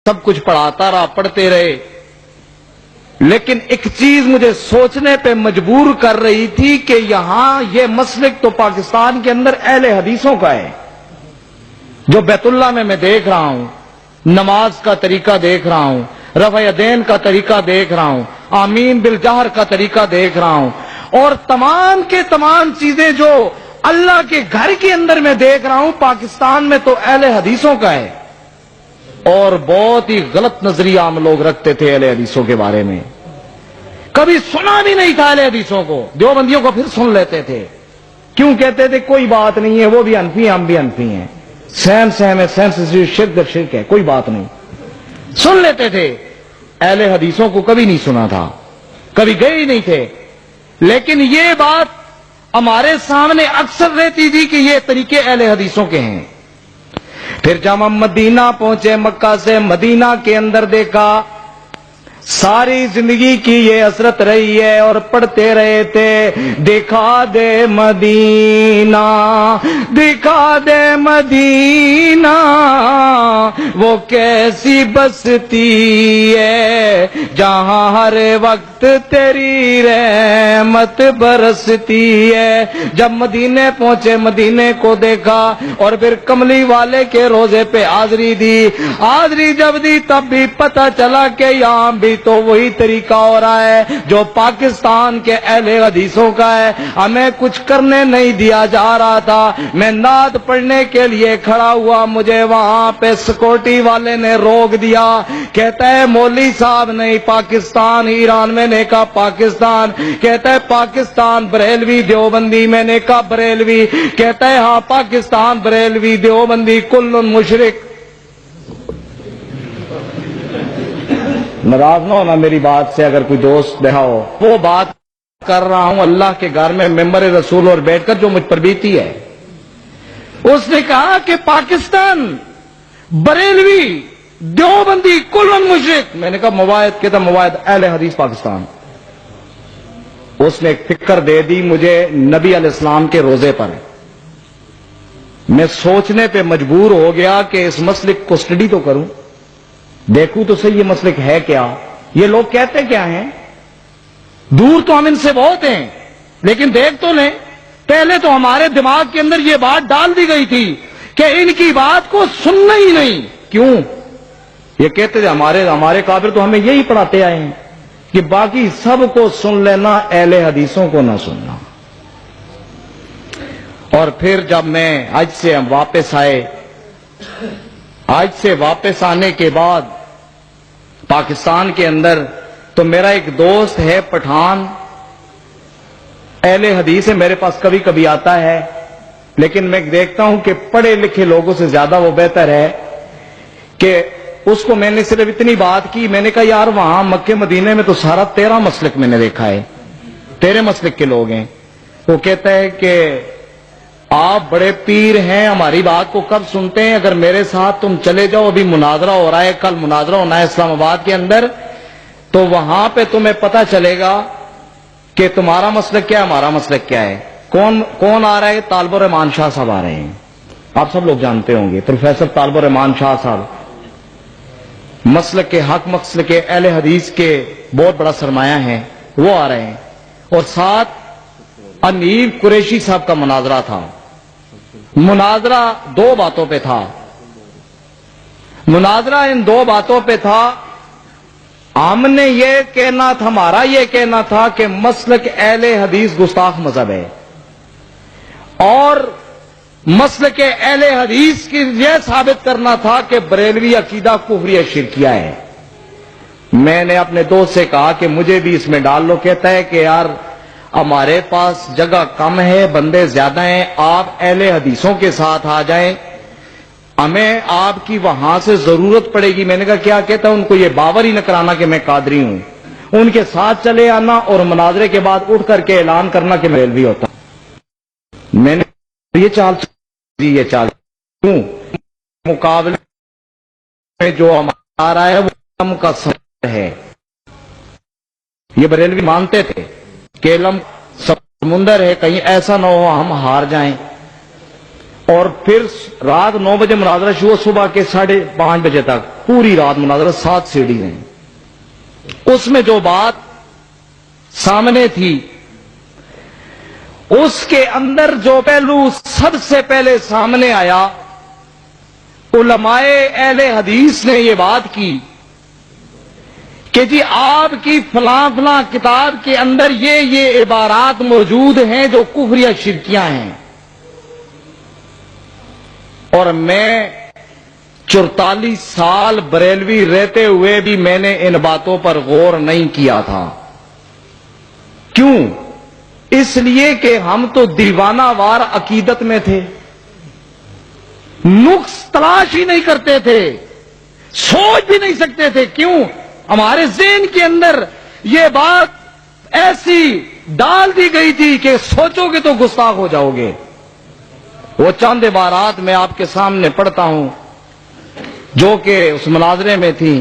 سب کچھ پڑھاتا رہا، پڑھتے رہے، لیکن ایک چیز مجھے سوچنے پہ مجبور کر رہی تھی کہ یہاں یہ مسلک تو پاکستان کے اندر اہل حدیثوں کا ہے، جو بیت اللہ میں دیکھ رہا ہوں، نماز کا طریقہ دیکھ رہا ہوں، رفع یدین کا طریقہ دیکھ رہا ہوں، آمین بالجہر کا طریقہ دیکھ رہا ہوں، اور تمام کے تمام چیزیں جو اللہ کے گھر کے اندر میں دیکھ رہا ہوں، پاکستان میں تو اہل حدیثوں کا ہے۔ اور بہت ہی غلط نظریہ ہم لوگ رکھتے تھے اہل حدیثوں کے بارے میں، کبھی سنا بھی نہیں تھا اہل حدیثوں کو، دیوبندیوں کو پھر سن لیتے تھے، کیوں کہتے تھے کوئی بات نہیں ہے، وہ بھی حنفی ہیں ہم بھی حنفی ہیں، سیم ہے، سیم سے شرک در شرک ہے، کوئی بات نہیں، سن لیتے تھے۔ اہل حدیثوں کو کبھی نہیں سنا تھا، کبھی گئے ہی نہیں تھے، لیکن یہ بات ہمارے سامنے اکثر رہتی تھی کہ یہ طریقے اہل حدیثوں کے ہیں۔ پھر جب ہم مدینہ پہنچے، مکہ سے مدینہ کے اندر دیکھا، ساری زندگی کی یہ حسرت رہی ہے اور پڑھتے رہے تھے، دکھا دے مدینہ، دکھا دے مدینہ، وہ کیسی بستی ہے جہاں ہر وقت تیری رحمت برستی ہے۔ جب مدینے پہنچے، مدینے کو دیکھا اور پھر کملی والے کے روزے پہ حاضری دی، حاضری جب دی تب بھی پتہ چلا کہ یہاں بھی تو وہی طریقہ ہو رہا ہے جو پاکستان کے اہل حدیثوں کا ہے۔ ہمیں کچھ کرنے نہیں دیا جا رہا تھا، میں نعت پڑھنے کے لیے کھڑا ہوا، مجھے وہاں پہ سیکورٹی والے نے روک دیا، کہتا ہے مولوی صاحب نہیں، پاکستان ایران، میں نے کہا پاکستان، کہتا ہے پاکستان بریلوی دیوبندی، میں نے کہا بریلوی، کہتا ہے ہاں پاکستان بریلوی دیوبندی کل مشرک۔ ناراض نہ ہونا میری بات سے، اگر کوئی دوست رہا ہو، وہ بات کر رہا ہوں اللہ کے گھر میں ممبر رسول اور بیٹھ کر جو مجھ پر بیتی ہے۔ اس نے کہا کہ پاکستان بریلوی دیوبندی کل مشرک، میں نے کہا مواعد، کہتا مواعد اہل حدیث پاکستان۔ اس نے ایک فکر دے دی مجھے نبی علیہ السلام کے روزے پر، میں سوچنے پہ مجبور ہو گیا کہ اس مسلک کو اسٹڈی تو کروں، دیکھوں تو صحیح یہ مسلک ہے کیا، یہ لوگ کہتے کیا ہیں، دور تو ہم ان سے بہت ہیں لیکن دیکھ تو لیں۔ پہلے تو ہمارے دماغ کے اندر یہ بات ڈال دی گئی تھی کہ ان کی بات کو سننا ہی نہیں، کیوں؟ یہ کہتے تھے ہمارے کافر تو ہمیں یہی پڑھاتے آئے ہیں کہ باقی سب کو سن لینا، اہل حدیثوں کو نہ سننا۔ اور پھر جب میں حج سے واپس آئے، حج سے واپس آنے کے بعد پاکستان کے اندر تو میرا ایک دوست ہے پٹھان، اہل حدیث ہے، میرے پاس کبھی کبھی آتا ہے، لیکن میں دیکھتا ہوں کہ پڑھے لکھے لوگوں سے زیادہ وہ بہتر ہے، کہ اس کو میں نے صرف اتنی بات کی، میں نے کہا یار وہاں مکے مدینے میں تو سارا تیرا مسلک میں نے دیکھا ہے، تیرے مسلک کے لوگ ہیں۔ وہ کہتا ہے کہ آپ بڑے پیر ہیں، ہماری بات کو کب سنتے ہیں؟ اگر میرے ساتھ تم چلے جاؤ، ابھی مناظرہ ہو رہا ہے، کل مناظرہ ہونا ہے اسلام آباد کے اندر، تو وہاں پہ تمہیں پتہ چلے گا کہ تمہارا مسلک کیا ہے، ہمارا مسلک کیا ہے۔ کون آ رہا ہے؟ طالب الرحمان شاہ صاحب آ رہے ہیں، آپ سب لوگ جانتے ہوں گے، پروفیسر طالب الرحمان شاہ صاحب، مسلک کے حق، مسلک کے اہل حدیث کے بہت بڑا سرمایہ ہیں، وہ آ رہے ہیں، اور ساتھ انیب قریشی صاحب کا مناظرہ تھا۔ مناظرہ دو باتوں پہ تھا، مناظرہ ان دو باتوں پہ تھا۔ ہم نے یہ کہنا تھا، ہمارا یہ کہنا تھا کہ مسلک اہل حدیث گستاخ مذہب ہے، اور مسلک اہل حدیث کی یہ ثابت کرنا تھا کہ بریلوی عقیدہ کفری شرکیہ ہے۔ میں نے اپنے دوست سے کہا کہ مجھے بھی اس میں ڈال لو، کہتا ہے کہ یار ہمارے پاس جگہ کم ہے، بندے زیادہ ہیں، آپ اہل حدیثوں کے ساتھ آ جائیں، ہمیں آپ کی وہاں سے ضرورت پڑے گی۔ میں نے کہا کیا؟ کہتا ان کو یہ باور ہی نہ کرانا کہ میں قادری ہوں، ان کے ساتھ چلے آنا اور مناظرے کے بعد اٹھ کر کے اعلان کرنا کہ میں بریلوی ہوتا ہوں۔ میں نے یہ چال یہ چال کیوں؟ مقابلے میں جو ہمارا آ رہا ہے وہ علم کا سمندر ہے، یہ بریلوی مانتے تھے کہ علم سمندر ہے، کہیں ایسا نہ ہو ہم ہار جائیں۔ اور پھر رات 9 بجے مناظرہ شروع ہوا، صبح کے 5:30 بجے تک پوری رات مناظرہ، 7 سیڑھی رہے. اس میں جو بات سامنے تھی اس کے اندر جو پہلو سب سے پہلے سامنے آیا، علماء اہل حدیث نے یہ بات کی کہ جی آپ کی فلاں فلاں کتاب کے اندر یہ عبارات موجود ہیں جو کفر یا شرکیاں ہیں، اور میں 44 سال بریلوی رہتے ہوئے بھی میں نے ان باتوں پر غور نہیں کیا تھا. کیوں؟ اس لیے کہ ہم تو دیوانہ وار عقیدت میں تھے، نقص تلاش ہی نہیں کرتے تھے، سوچ بھی نہیں سکتے تھے. کیوں؟ ہمارے ذہن کے اندر یہ بات ایسی ڈال دی گئی تھی کہ سوچو گے تو گستاخ ہو جاؤ گے. وہ چند عبارات میں آپ کے سامنے پڑھتا ہوں جو کہ اس مناظرے میں تھی.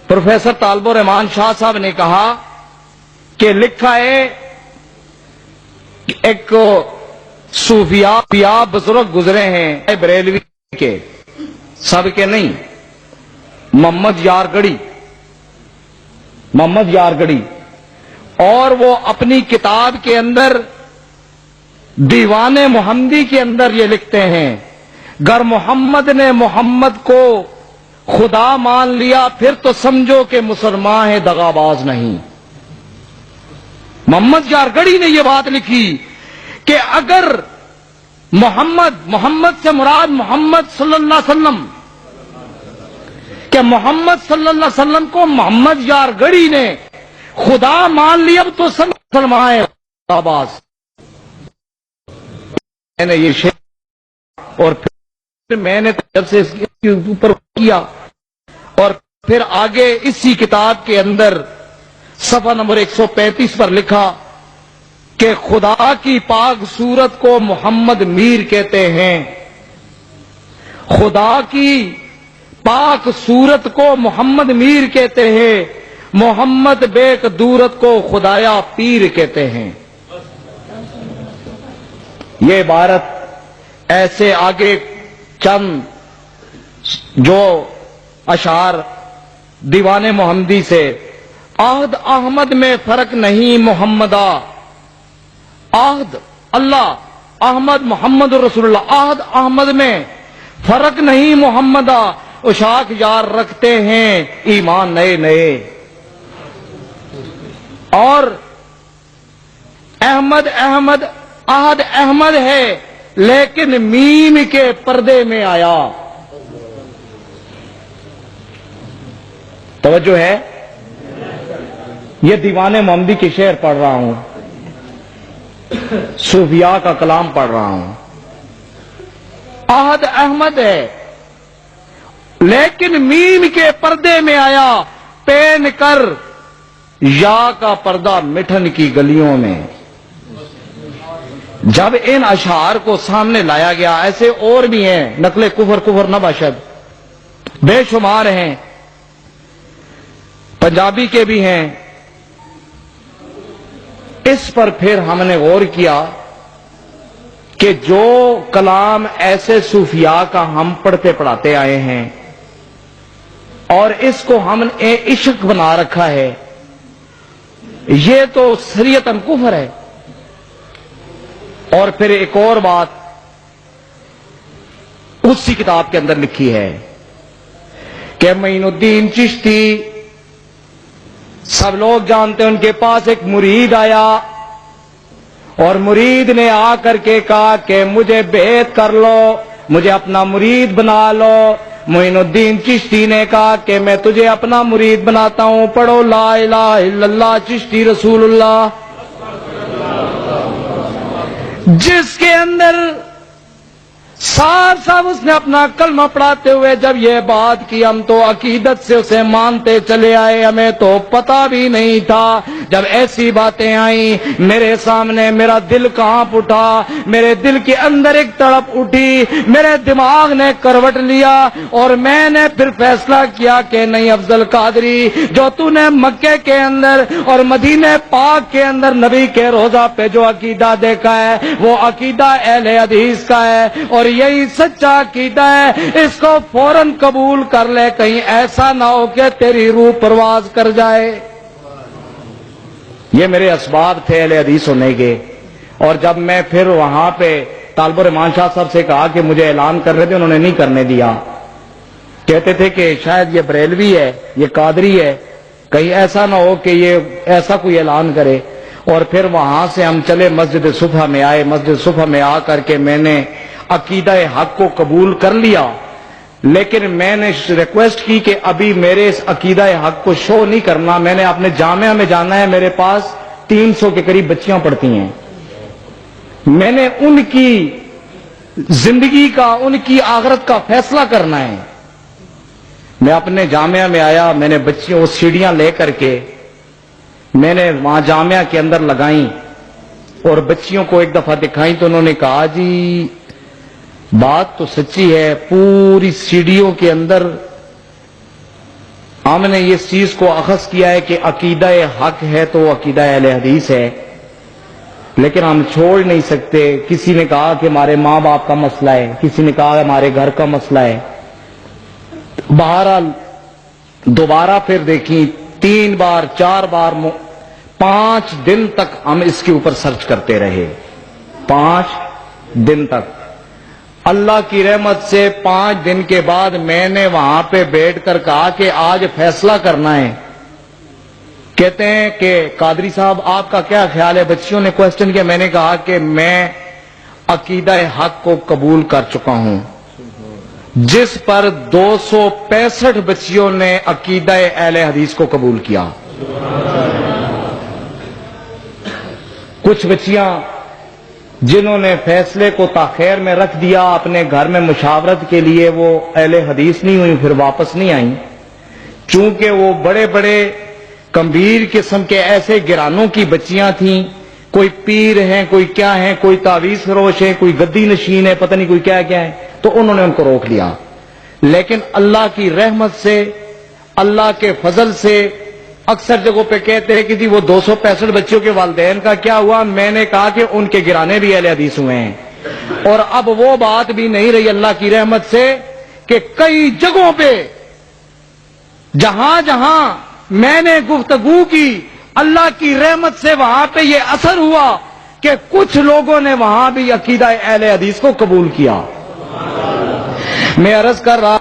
پروفیسر طالب الرحمان شاہ صاحب نے کہا کہ لکھا ہے ایک صوفیاء بزرگ گزرے ہیں بریلوی کے، سب کے نہیں، محمد یارگڑی، اور وہ اپنی کتاب کے اندر دیوان محمدی کے اندر یہ لکھتے ہیں، گر محمد نے محمد کو خدا مان لیا پھر تو سمجھو کہ مسلمان ہے دغاباز نہیں. محمد یارگڑی نے یہ بات لکھی کہ اگر محمد سے مراد محمد صلی اللہ علیہ وسلم، کہ محمد صلی اللہ علیہ وسلم کو محمد یارگڑی نے خدا مان لیا تو سب مسلمان ہے دغاباز. میں نے یہ شعر اور پھر میں نے جب سے اس کے اوپر کیا اور پھر آگے اسی کتاب کے اندر صفحہ نمبر 135 پر لکھا کہ خدا کی پاک صورت کو محمد میر کہتے ہیں، خدا کی پاک صورت کو محمد میر کہتے ہیں، محمد بیک دورت کو خدایا پیر کہتے ہیں. یہ عبارت ایسے آگے چند جو اشعار دیوان محمدی سے، عہد احمد میں فرق نہیں محمدہ، عہد اللہ احمد محمد رسول اللہ، عہد احمد میں فرق نہیں محمدہ، اشاک یار رکھتے ہیں ایمان نئے نئے. اور احمد عہد احمد ہے لیکن میم کے پردے میں آیا. توجہ ہے؟ یہ دیوان محمدی کے شعر پڑھ رہا ہوں، صوفیاء کا کلام پڑھ رہا ہوں. عہد احمد ہے لیکن میم کے پردے میں آیا، پین کر یا کا پردہ مٹھن کی گلیوں میں. جب ان اشعار کو سامنے لایا گیا، ایسے اور بھی ہیں، نقل کفر نہ باشد بے شمار ہیں، پنجابی کے بھی ہیں. اس پر پھر ہم نے غور کیا کہ جو کلام ایسے صوفیاء کا ہم پڑھتے پڑھاتے آئے ہیں اور اس کو ہم نے عشق بنا رکھا ہے، یہ تو شریعتاً کفر ہے. اور پھر ایک اور بات اسی کتاب کے اندر لکھی ہے کہ معین الدین چشتی، سب لوگ جانتے ہیں، ان کے پاس ایک مرید آیا اور مرید نے آ کر کے کہا کہ مجھے بیعت کر لو، مجھے اپنا مرید بنا لو. معین الدین چشتی نے کہا کہ میں تجھے اپنا مرید بناتا ہوں، پڑھو لا الہ الا اللہ چشتی رسول اللہ. جس کے اندر صاف اس نے اپنا کلمہ پڑھاتے ہوئے جب یہ بات کی، ہم تو عقیدت سے اسے مانتے چلے آئے، ہمیں تو پتہ بھی نہیں تھا جب ایسی باتیں آئیں میرے سامنے میرا دل کانپ اٹھا، میرے دل کے اندر ایک تڑپ اٹھی، میرے دماغ نے کروٹ لیا اور میں نے پھر فیصلہ کیا کہ نہیں افضل قادری، جو تو نے مکے کے اندر اور مدینے پاک کے اندر نبی کے روضہ پہ جو عقیدہ دیکھا ہے وہ عقیدہ اہل حدیث کا ہے اور یہی سچا عقیدہ ہے، اس کو فوراً قبول کر لے، کہیں ایسا نہ ہو کہ تیری روح پرواز کر جائے۔ یہ میرے اسباب تھے اہل حدیث ہونے کے۔ اور جب میں پھر وہاں پہ طالب الرحمان شاہ صاحب سے کہا کہ مجھے اعلان کر رہے تھے، انہوں نے نہیں کرنے دیا، کہتے تھے کہ شاید یہ بریلوی ہے، یہ قادری ہے، کہیں ایسا نہ ہو کہ یہ ایسا کوئی اعلان کرے۔ اور پھر وہاں سے ہم چلے مسجد صفحہ میں آئے، مسجد صفحہ میں آ کر کے میں نے عقیدہ حق کو قبول کر لیا، لیکن میں نے ریکویسٹ کی کہ ابھی میرے اس عقیدہ حق کو شو نہیں کرنا، میں نے اپنے جامعہ میں جانا ہے، میرے پاس 300 کے قریب بچیاں پڑھتی ہیں، میں نے ان کی زندگی کا، ان کی آخرت کا فیصلہ کرنا ہے۔ میں اپنے جامعہ میں آیا، میں نے بچیوں سیڑھیاں لے کر کے میں نے وہاں جامعہ کے اندر لگائیں اور بچیوں کو ایک دفعہ دکھائیں تو انہوں نے کہا جی بات تو سچی ہے، پوری سیڑھیوں کے اندر ہم نے اس چیز کو اخذ کیا ہے کہ عقیدہ حق ہے تو عقیدہ اہل حدیث ہے، لیکن ہم چھوڑ نہیں سکتے۔ کسی نے کہا کہ ہمارے ماں باپ کا مسئلہ ہے، کسی نے کہا ہمارے گھر کا مسئلہ ہے۔ بہرحال دوبارہ پھر دیکھیں، 3 بار 4 بار 5 دن تک ہم اس کے اوپر سرچ کرتے رہے، 5 دن تک۔ اللہ کی رحمت سے 5 دن کے بعد میں نے وہاں پہ بیٹھ کر کہا کہ آج فیصلہ کرنا ہے۔ کہتے ہیں کہ قادری صاحب آپ کا کیا خیال ہے؟ بچیوں نے کوسچن کیا، میں نے کہا کہ میں عقیدہ حق کو قبول کر چکا ہوں، جس پر 265 بچیوں نے عقیدہ اہل حدیث کو قبول کیا۔ کچھ بچیاں جنہوں نے فیصلے کو تاخیر میں رکھ دیا اپنے گھر میں مشاورت کے لیے، وہ اہل حدیث نہیں ہوئی، پھر واپس نہیں آئیں، چونکہ وہ بڑے بڑے گمبھیر قسم کے ایسے گرانوں کی بچیاں تھیں، کوئی پیر ہیں، کوئی کیا ہیں، کوئی تعویذ فروش ہے، کوئی گدی نشین ہے، پتہ نہیں کوئی کیا کیا ہے، تو انہوں نے ان کو روک لیا۔ لیکن اللہ کی رحمت سے، اللہ کے فضل سے، اکثر جگہوں پہ کہتے ہیں کہ جی وہ 265 بچیوں کے والدین کا کیا ہوا، میں نے کہا کہ ان کے گرانے بھی اہل حدیث ہوئے ہیں۔ اور اب وہ بات بھی نہیں رہی اللہ کی رحمت سے کہ کئی جگہوں پہ جہاں جہاں میں نے گفتگو کی، اللہ کی رحمت سے وہاں پہ یہ اثر ہوا کہ کچھ لوگوں نے وہاں بھی عقیدہ اہل حدیث کو قبول کیا۔ میں عرض کر رہا